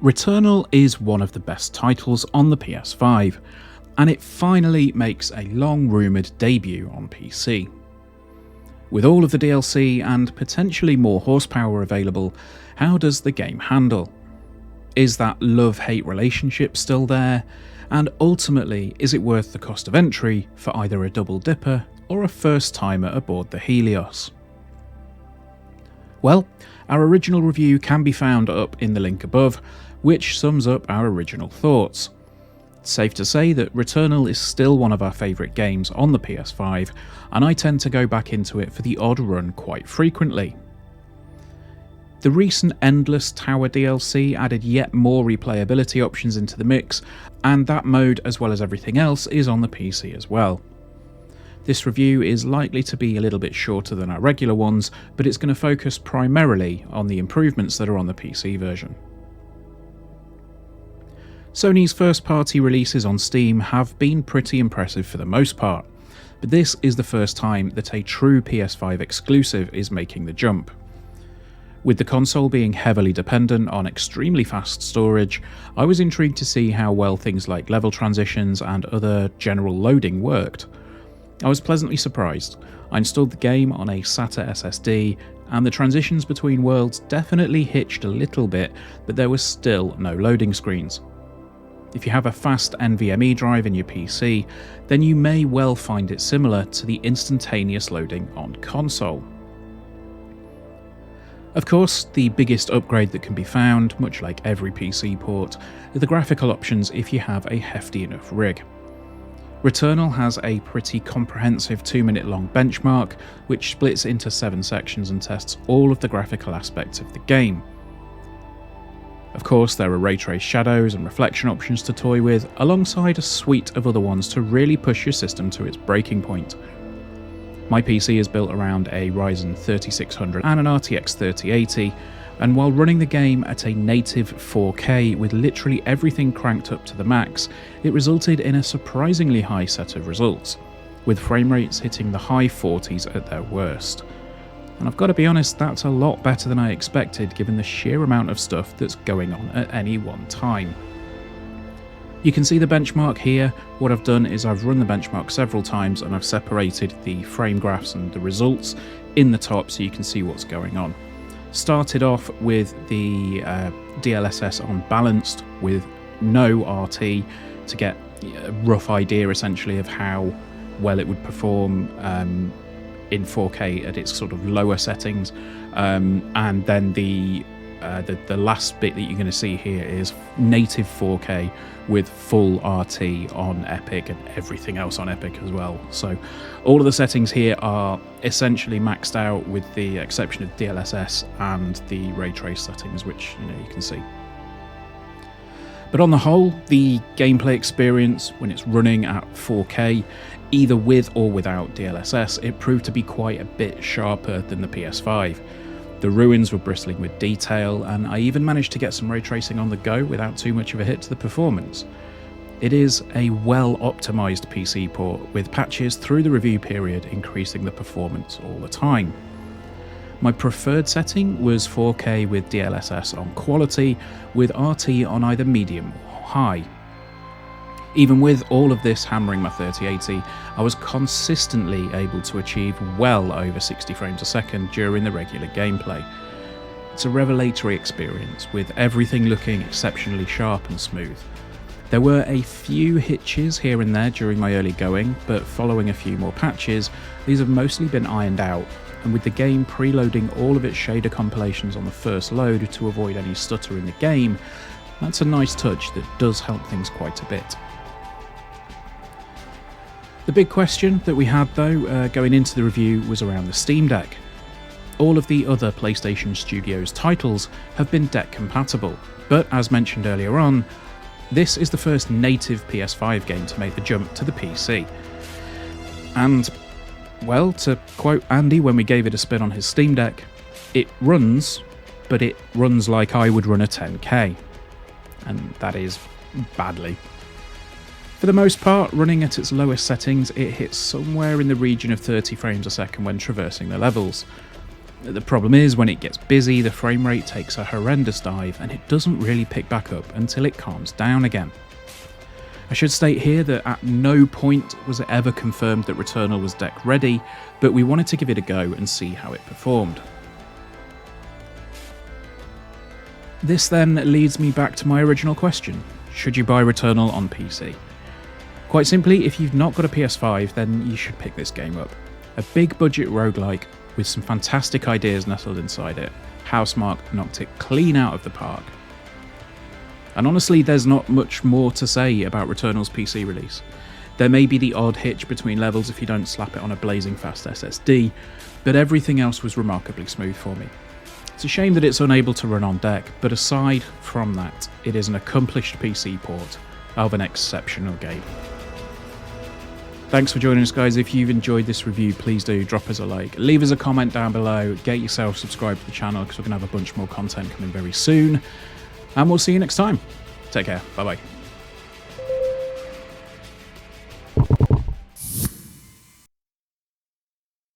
Returnal is one of the best titles on the PS5, and it finally makes a long-rumoured debut on PC. With all of the DLC and potentially more horsepower available, how does the game handle? Is that love-hate relationship still there? And ultimately, is it worth the cost of entry for either a double dipper or a first-timer aboard the Helios? Well, our original review can be found up in the link above, which sums up our original thoughts. It's safe to say that Returnal is still one of our favourite games on the PS5, and I tend to go back into it for the odd run quite frequently. The recent Endless Tower DLC added yet more replayability options into the mix, and that mode, as well as everything else, is on the PC as well. This review is likely to be a little bit shorter than our regular ones, but it's going to focus primarily on the improvements that are on the PC version. Sony's first-party releases on Steam have been pretty impressive for the most part, but this is the first time that a true PS5 exclusive is making the jump. With the console being heavily dependent on extremely fast storage, I was intrigued to see how well things like level transitions and other general loading worked. I was pleasantly surprised. I installed the game on a SATA SSD, and the transitions between worlds definitely hitched a little bit, but there was still no loading screens. If you have a fast NVMe drive in your PC, then you may well find it similar to the instantaneous loading on console. Of course, the biggest upgrade that can be found, much like every PC port, are the graphical options if you have a hefty enough rig. Returnal has a pretty comprehensive 2-minute long benchmark, which splits into 7 sections and tests all of the graphical aspects of the game. Of course, there are ray trace shadows and reflection options to toy with, alongside a suite of other ones to really push your system to its breaking point. My PC is built around a Ryzen 3600 and an RTX 3080, and while running the game at a native 4K with literally everything cranked up to the max, it resulted in a surprisingly high set of results, with frame rates hitting the high 40s at their worst. And I've got to be honest, that's a lot better than I expected given the sheer amount of stuff that's going on at any one time. You can see the benchmark here. What I've done is I've run the benchmark several times and I've separated the frame graphs and the results in the top so you can see what's going on. Started off with the DLSS on balanced with no RT to get a rough idea essentially of how well it would perform in 4K at its sort of lower settings, and then the last bit that you're going to see here is native 4K with full RT on Epic and everything else on Epic as well. So all of the settings here are essentially maxed out with the exception of DLSS and the ray trace settings, which you can see. But on the whole, the gameplay experience when it's running at 4K, either with or without DLSS, it proved to be quite a bit sharper than the PS5. The ruins were bristling with detail, and I even managed to get some ray tracing on the go without too much of a hit to the performance. It is a well-optimised PC port, with patches through the review period increasing the performance all the time. My preferred setting was 4K with DLSS on quality, with RT on either medium or high. Even with all of this hammering my 3080, I was consistently able to achieve well over 60 frames a second during the regular gameplay. It's a revelatory experience, with everything looking exceptionally sharp and smooth. There were a few hitches here and there during my early going, but following a few more patches, these have mostly been ironed out, and with the game preloading all of its shader compilations on the first load to avoid any stutter in the game, that's a nice touch that does help things quite a bit. The big question that we had though going into the review was around the Steam Deck. All of the other PlayStation Studios titles have been deck compatible, but as mentioned earlier on, this is the first native PS5 game to make the jump to the PC. And, well, to quote Andy when we gave it a spin on his Steam Deck, it runs, but it runs like I would run a 10K. And that is badly. For the most part, running at its lowest settings, it hits somewhere in the region of 30 frames a second when traversing the levels. The problem is, when it gets busy, the frame rate takes a horrendous dive and it doesn't really pick back up until it calms down again. I should state here that at no point was it ever confirmed that Returnal was deck ready, but we wanted to give it a go and see how it performed. This then leads me back to my original question: should you buy Returnal on PC? Quite simply, if you've not got a PS5, then you should pick this game up. A big budget roguelike with some fantastic ideas nestled inside it. Housemarque knocked it clean out of the park. And honestly, there's not much more to say about Returnal's PC release. There may be the odd hitch between levels if you don't slap it on a blazing fast SSD, but everything else was remarkably smooth for me. It's a shame that it's unable to run on deck, but aside from that, it is an accomplished PC port of an exceptional game. Thanks for joining us, guys. If you've enjoyed this review, please do drop us a like, leave us a comment down below, get yourself subscribed to the channel because we're going to have a bunch more content coming very soon, and we'll see you next time. Take care. Bye bye.